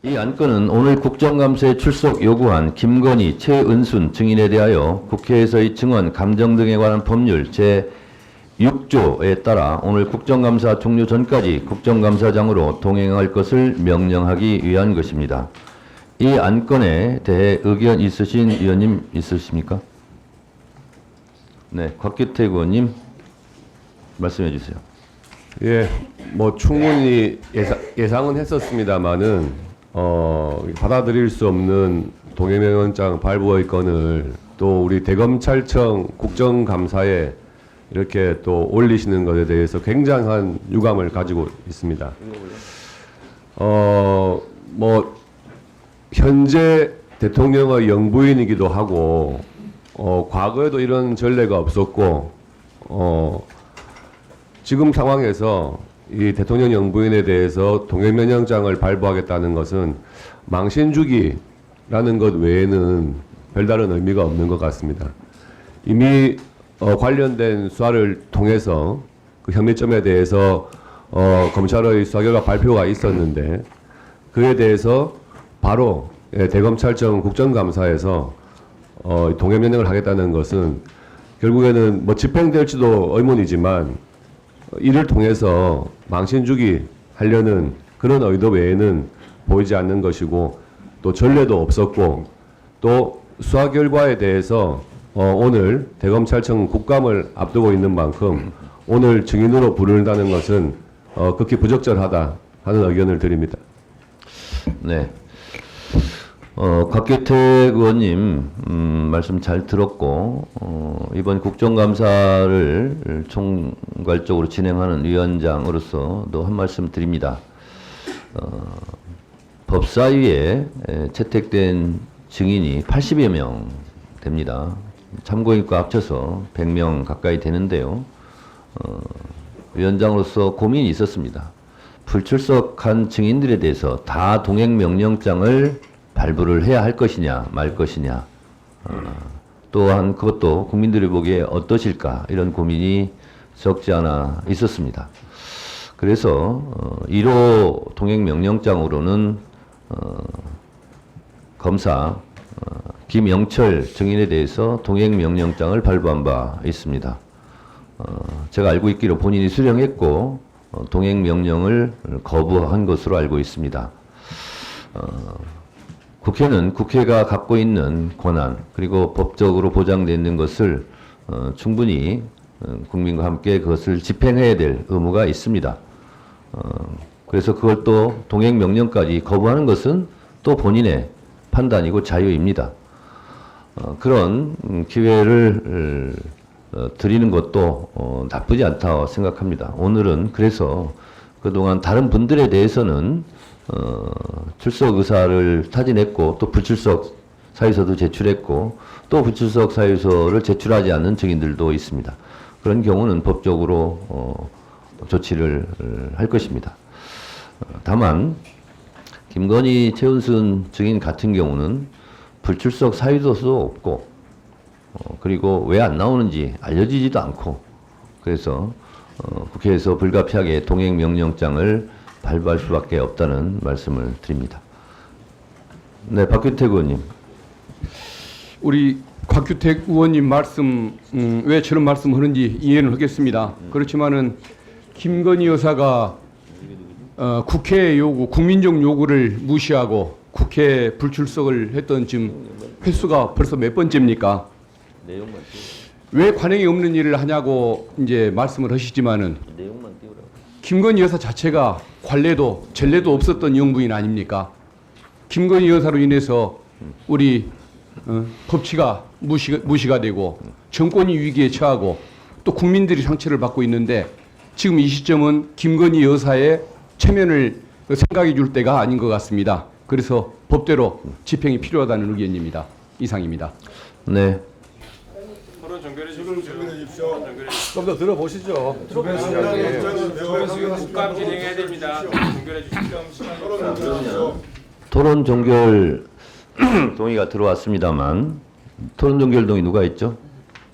이 안건은 오늘 국정감사에 출석 요구한 김건희, 최은순 증인에 대하여 국회에서의 증언, 감정 등에 관한 법률 제6조에 따라 오늘 국정감사 종료 전까지 국정감사장으로 동행할 것을 명령하기 위한 것입니다. 이 안건에 대해 의견 있으신 의원님 있으십니까? 네, 곽규택 의원님 말씀해 주세요. 예, 뭐 충분히 예상은 했었습니다만은 받아들일 수 없는 동해명령장 발부의 건을 또 우리 대검찰청 국정감사에 이렇게 또 올리시는 것에 대해서 굉장한 유감을 가지고 있습니다. 뭐 현재 대통령의 영부인이기도 하고 과거에도 이런 전례가 없었고 지금 상황에서 이 대통령 영부인에 대해서 동해명령장을 발부하겠다는 것은 망신주기라는 것 외에는 별다른 의미가 없는 것 같습니다. 이미 관련된 수사를 통해서 그 혐의점에 대해서 검찰의 수사 결과 발표가 있었는데 그에 대해서 바로 대검찰청 국정감사에서 동해명령을 하겠다는 것은 결국에는 뭐 집행될지도 의문이지만 이를 통해서 망신주기 하려는 그런 의도 외에는 보이지 않는 것이고 또 전례도 없었고 또 수사 결과에 대해서 오늘 대검찰청 국감을 앞두고 있는 만큼 오늘 증인으로 부른다는 것은 극히 부적절하다 하는 의견을 드립니다. 네. 곽규택 의원님 말씀 잘 들었고 이번 국정감사를 총괄적으로 진행하는 위원장으로서도 한 말씀 드립니다. 법사위에 채택된 증인이 80여 명 됩니다. 참고인과 합쳐서 100명 가까이 되는데요. 위원장으로서 고민이 있었습니다. 불출석한 증인들에 대해서 다 동행명령장을 발부를 해야 할 것이냐 말 것이냐 또한 그것도 국민들이 보기에 어떠실까 이런 고민이 적지 않아 있었습니다. 그래서 1호 동행명령장으로는 검사 김영철 증인에 대해서 동행명령장을 발부한 바 있습니다. 제가 알고 있기로 본인이 수령했고 동행명령을 거부한 것으로 알고 있습니다. 국회는 국회가 갖고 있는 권한 그리고 법적으로 보장되어 있는 것을 충분히 국민과 함께 그것을 집행해야 될 의무가 있습니다. 그래서 그걸 또 동행명령까지 거부하는 것은 또 본인의 판단이고 자유입니다. 그런 기회를 드리는 것도 나쁘지 않다고 생각합니다. 오늘은 그래서 그동안 다른 분들에 대해서는 출석 의사를 타진했고 또 불출석 사유서도 제출했고 또 불출석 사유서를 제출하지 않는 증인들도 있습니다. 그런 경우는 법적으로 조치를 할 것입니다. 다만 김건희, 최은순 증인 같은 경우는 불출석 사유서도 없고 그리고 왜 안 나오는지 알려지지도 않고 그래서 국회에서 불가피하게 동행명령장을 발부할 수밖에 없다는 말씀을 드립니다. 네, 박규택 의원님. 우리 곽규택 의원님 말씀 왜 저런 말씀을 하는지 이해는 하겠습니다. 그렇지만은 김건희 여사가 국회 요구, 국민적 요구를 무시하고 국회 불출석을 했던 지금 횟수가 벌써 몇 번째입니까? 왜 관행이 없는 일을 하냐고 이제 말씀을 하시지만은 김건희 여사 자체가 관례도 전례도 없었던 영부인 아닙니까? 김건희 여사로 인해서 우리 법치가 무시가 되고 정권이 위기에 처하고 또 국민들이 상처를 받고 있는데 지금 이 시점은 김건희 여사의 체면을 생각해 줄 때가 아닌 것 같습니다. 그래서 법대로 집행이 필요하다는 의견입니다. 이상입니다. 네. 토론 종결해 주십시오. 좀 더 들어보시죠. 국감 진행해야 됩니다. 종결해 주십시오. 토론 종결 동의가 들어왔습니다만 토론 종결 동의 누가 했죠?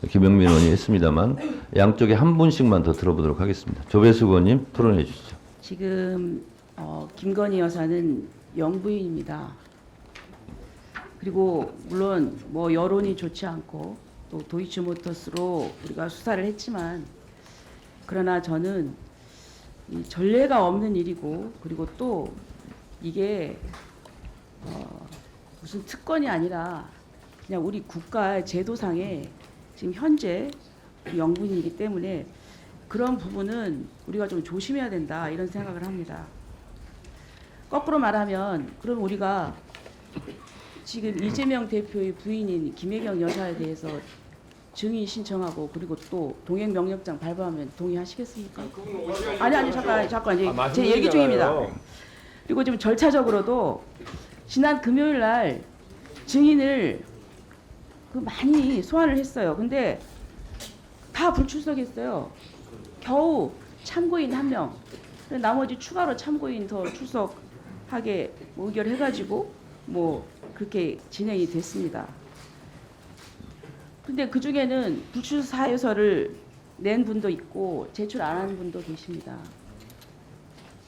김영민 의원이 했습니다만 양쪽에 한 분씩만 더 들어보도록 하겠습니다. 조배수 의원님 토론해 주시죠. 지금 김건희 여사는 영부인입니다. 그리고 물론 뭐 여론이 좋지 않고 또 도이치모터스로 우리가 수사를 했지만 그러나 저는 이 전례가 없는 일이고 그리고 또 이게 무슨 특권이 아니라 그냥 우리 국가의 제도상에 지금 현재 영부인이기 때문에 그런 부분은 우리가 좀 조심해야 된다 이런 생각을 합니다. 거꾸로 말하면 그럼 우리가 지금 이재명 대표의 부인인 김혜경 여사에 대해서 증인 신청하고 그리고 또 동행 명령장 발부하면 동의하시겠습니까? 아니 잠깐 이제 제 얘기 중입니다. 그리고 지금 절차적으로도 지난 금요일 날 증인을 많이 소환을 했어요. 근데 다 불출석했어요. 겨우 참고인 1명, 나머지 추가로 참고인 더 출석하게 의결해가지고 뭐 그렇게 진행이 됐습니다. 근데 그 중에는 불출석 사유서를 낸 분도 있고 제출 안 한 분도 계십니다.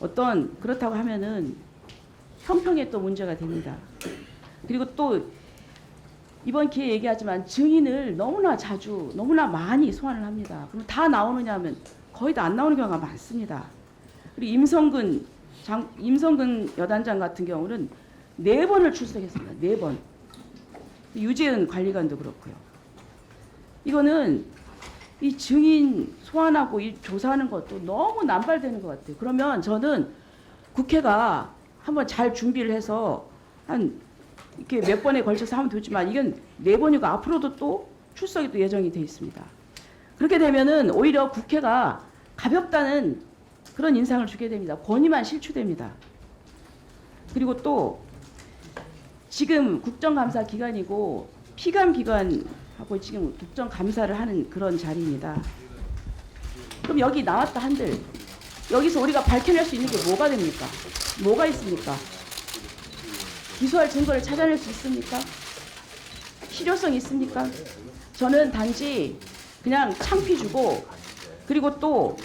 어떤 그렇다고 하면은 형평에 또 문제가 됩니다. 그리고 또 이번 기회에 얘기하지만 증인을 너무나 자주 너무나 많이 소환을 합니다. 그럼 다 나오느냐 하면 거의 다 안 나오는 경우가 많습니다. 그리고 임성근 여단장 같은 경우는 4번을 출석했습니다. 4번. 유재은 관리관도 그렇고요. 이거는 이 증인 소환하고 이 조사하는 것도 너무 남발되는 것 같아요. 그러면 저는 국회가 한번 잘 준비를 해서 한 이렇게 몇 번에 걸쳐서 하면 되지만 이건 4번이고 앞으로도 또 출석이 또 예정이 돼 있습니다. 그렇게 되면은 오히려 국회가 가볍다는 그런 인상을 주게 됩니다. 권위만 실추됩니다. 그리고 또 지금 국정감사 기간이고 피감 기관하고 지금 국정감사를 하는 그런 자리입니다. 그럼 여기 나왔다 한들 여기서 우리가 밝혀낼 수 있는 게 뭐가 됩니까? 뭐가 있습니까? 기소할 증거를 찾아낼 수 있습니까? 실효성이 있습니까? 저는 단지 그냥 창피 주고 그리고 또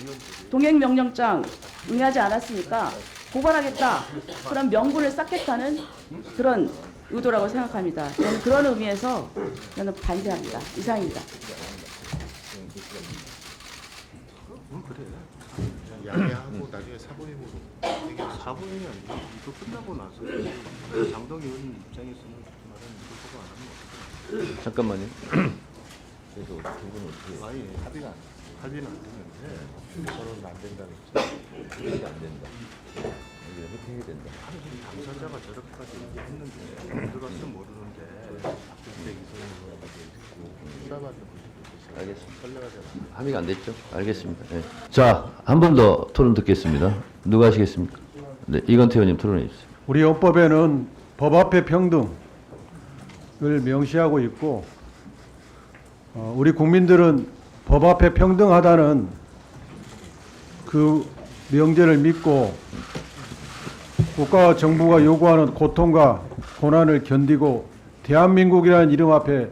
동행명령장 응하지 않았으니까 고발하겠다. 그런 명분을 쌓겠다는 그런 의도라고 생각합니다. 저는 그런 의미에서 저는 반대합니다. 이상입니다. 양해하고 나중에 사부임으로 이게 사부임이 아니고 이거 끝나고 나서 장동 의원 입장에서는 말은 그거 안 합니다. 잠깐만요. 그래서 두 분은 어떻게 합의는 안 되는데 서로는 안 된다는 거죠. 이게 안 된다. 이게 회피해야 된다. 당사자가 저렇게까지 얘기했는데 들어갔으면 모르는데 박근혜 이성훈 의원에게 있고 수사받는 분들도 알겠습니다. 설레가 되나. 합의가 안 됐죠? 알겠습니다. 네. 자, 한 번 더 토론 듣겠습니다. 누가 하시겠습니까? 네, 이건태 의원님 토론해 주세요. 우리 헌법에는 법 앞에 평등을 명시하고 있고 우리 국민들은 법 앞에 평등하다는 그 명제를 믿고 국가와 정부가 요구하는 고통과 고난을 견디고 대한민국이라는 이름 앞에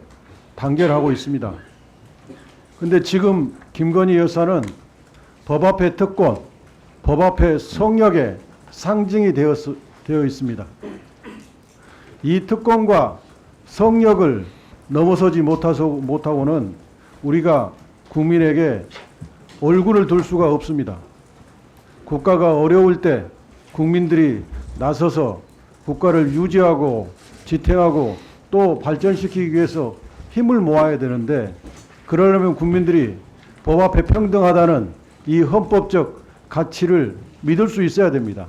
단결하고 있습니다. 그런데 지금 김건희 여사는 법 앞에 특권, 법 앞에 성역의 상징이 되어 있습니다. 이 특권과 성역을 넘어서지 못하고는 우리가 국민에게 얼굴을 둘 수가 없습니다. 국가가 어려울 때 국민들이 나서서 국가를 유지하고 지탱하고 또 발전시키기 위해서 힘을 모아야 되는데 그러려면 국민들이 법 앞에 평등하다는 이 헌법적 가치를 믿을 수 있어야 됩니다.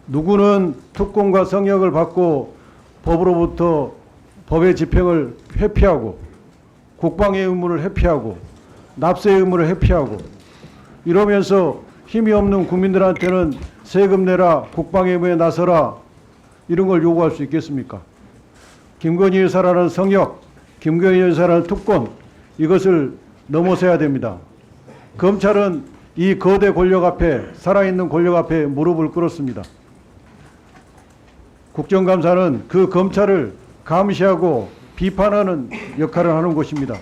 누구는 특권과 성역을 받고 법으로부터 법의 집행을 회피하고 국방의 의무를 회피하고 납세의 의무를 회피하고 이러면서 힘이 없는 국민들한테는 세금 내라, 국방의 의무에 나서라 이런 걸 요구할 수 있겠습니까? 김건희 여사라는 성역, 김건희 여사라는 특권 이것을 넘어서야 됩니다. 검찰은 이 거대 권력 앞에 살아있는 권력 앞에 무릎을 꿇었습니다. 국정감사는 그 검찰을 감시하고 비판하는 역할을 하는 곳입니다.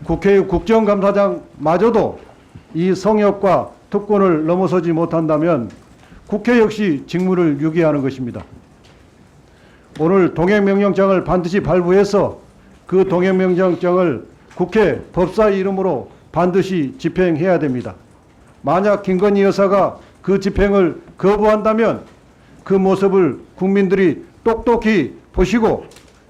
국회의 국정감사장마저도 이 성역과 특권을 넘어서지 못한다면 국회 역시 직무를 유기하는 것입니다. 오늘 동행명령장을 반드시 발부해서 그 동행명령장을 국회 법사위 이름으로 반드시 집행해야 됩니다. 만약 김건희 여사가 그 집행을 거부한다면 그 모습을 국민들이 똑똑히 보시고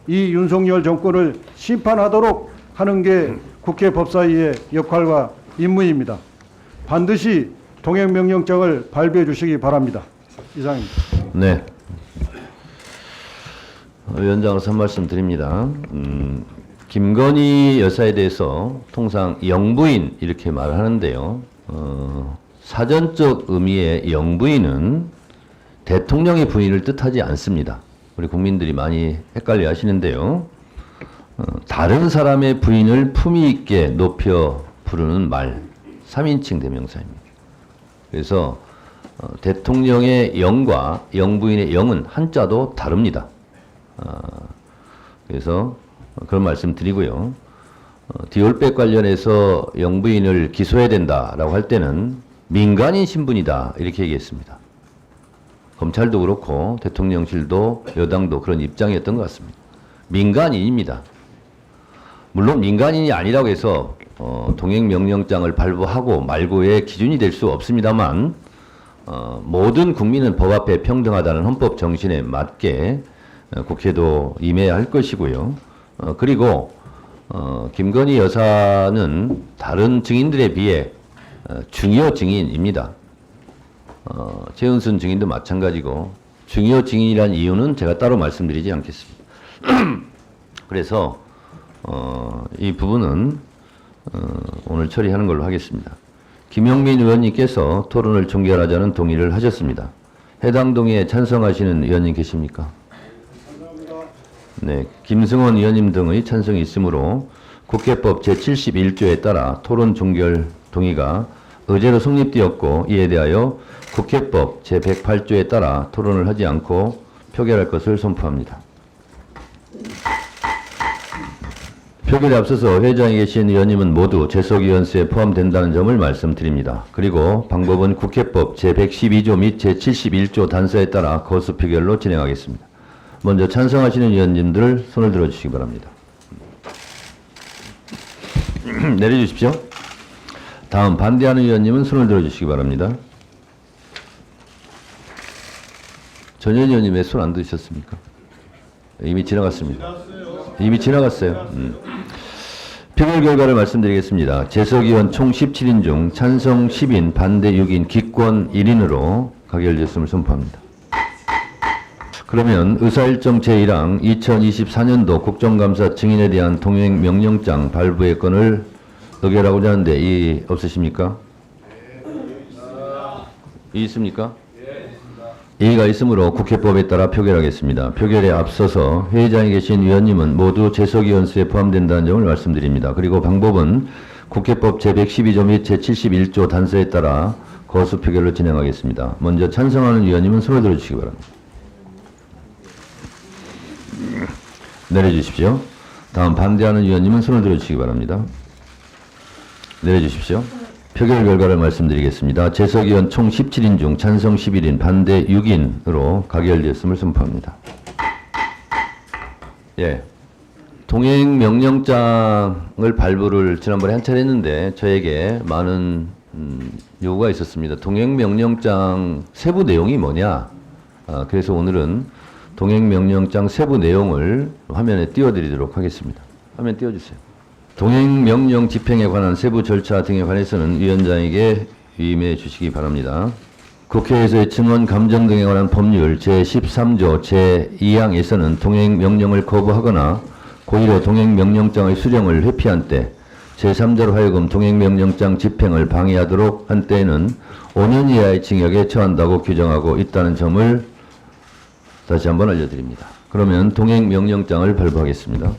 이 윤석열 정권을 심판하도록 하는 게 국회 법사위의 역할과 임무입니다. 반드시 동행명령장을 발부해 주시기 바랍니다. 이상입니다. 네. 위원장으로서 한 말씀 드립니다. 김건희 여사에 대해서 통상 영부인 이렇게 말을 하는데요. 사전적 의미의 영부인은 대통령의 부인을 뜻하지 않습니다. 우리 국민들이 많이 헷갈려 하시는데요. 다른 사람의 부인을 품위 있게 높여 부르는 말, 3인칭 대명사입니다. 그래서 대통령의 영과 영부인의 영은 한자도 다릅니다. 그래서 그런 말씀 드리고요. 디올백 관련해서 영부인을 기소해야 된다라고 할 때는 민간인 신분이다 이렇게 얘기했습니다. 검찰도 그렇고 대통령실도 여당도 그런 입장이었던 것 같습니다. 민간인입니다. 물론 민간인이 아니라고 해서 동행명령장을 발부하고 말고의 기준이 될 수 없습니다만 모든 국민은 법 앞에 평등하다는 헌법 정신에 맞게 국회도 임해야 할 것이고요. 그리고 김건희 여사는 다른 증인들에 비해 중요 증인입니다. 최은순 증인도 마찬가지고 중요 증인이라는 이유는 제가 따로 말씀드리지 않겠습니다. 그래서 이 부분은 오늘 처리하는 걸로 하겠습니다. 김영민 의원님께서 토론을 종결하자는 동의를 하셨습니다. 해당 동의에 찬성하시는 의원님 계십니까? 네, 김승원 의원님 등의 찬성이 있으므로 국회법 제71조에 따라 토론 종결 동의가 의제로 성립되었고 이에 대하여 국회법 제108조에 따라 토론을 하지 않고 표결할 것을 선포합니다. 표결에 앞서서 회의장에 계신 의원님은 모두 재석위원수에 포함된다는 점을 말씀드립니다. 그리고 방법은 국회법 제112조 및 제71조 단서에 따라 거수 표결로 진행하겠습니다. 먼저 찬성하시는 의원님들 손을 들어주시기 바랍니다. 내려주십시오. 다음 반대하는 의원님은 손을 들어주시기 바랍니다. 전현 의원님 왜 손 안 드셨습니까? 이미 지나갔습니다. 이미 지나갔어요. 표결 결과를 말씀드리겠습니다. 재석위원 총 17인 중 찬성 10인, 반대 6인, 기권 1인으로 가결됐음을 선포합니다. 그러면 의사일정 제1항 2024년도 국정감사 증인에 대한 동행명령장 발부의 건을 의결하고자 하는데 이의 없으십니까? 이의 있습니까? 이의가 있으므로 국회법에 따라 표결하겠습니다. 표결에 앞서서 회의장에 계신 위원님은 모두 재석위원수에 포함된다는 점을 말씀드립니다. 그리고 방법은 국회법 제112조 및 제71조 단서에 따라 거수 표결로 진행하겠습니다. 먼저 찬성하는 위원님은 손을 들어주시기 바랍니다. 내려주십시오. 다음 반대하는 위원님은 손을 들어주시기 바랍니다. 내려주십시오. 표결 결과를 말씀드리겠습니다. 재석위원 총 17인 중 찬성 11인, 반대 6인으로 가결되었음을 선포합니다. 예. 동행명령장을 발부를 지난번에 한 차례 했는데 저에게 많은 요구가 있었습니다. 동행명령장 세부 내용이 뭐냐? 그래서 오늘은 동행명령장 세부 내용을 화면에 띄워드리도록 하겠습니다. 화면 띄워주세요. 동행명령 집행에 관한 세부 절차 등에 관해서는 위원장에게 위임해 주시기 바랍니다. 국회에서의 증언 감정 등에 관한 법률 제13조 제2항에서는 동행명령을 거부하거나 고의로 동행명령장의 수령을 회피한 때 제3자로 하여금 동행명령장 집행을 방해하도록 한 때에는 5년 이하의 징역에 처한다고 규정하고 있다는 점을 다시 한번 알려드립니다. 그러면 동행명령장을 발부하겠습니다.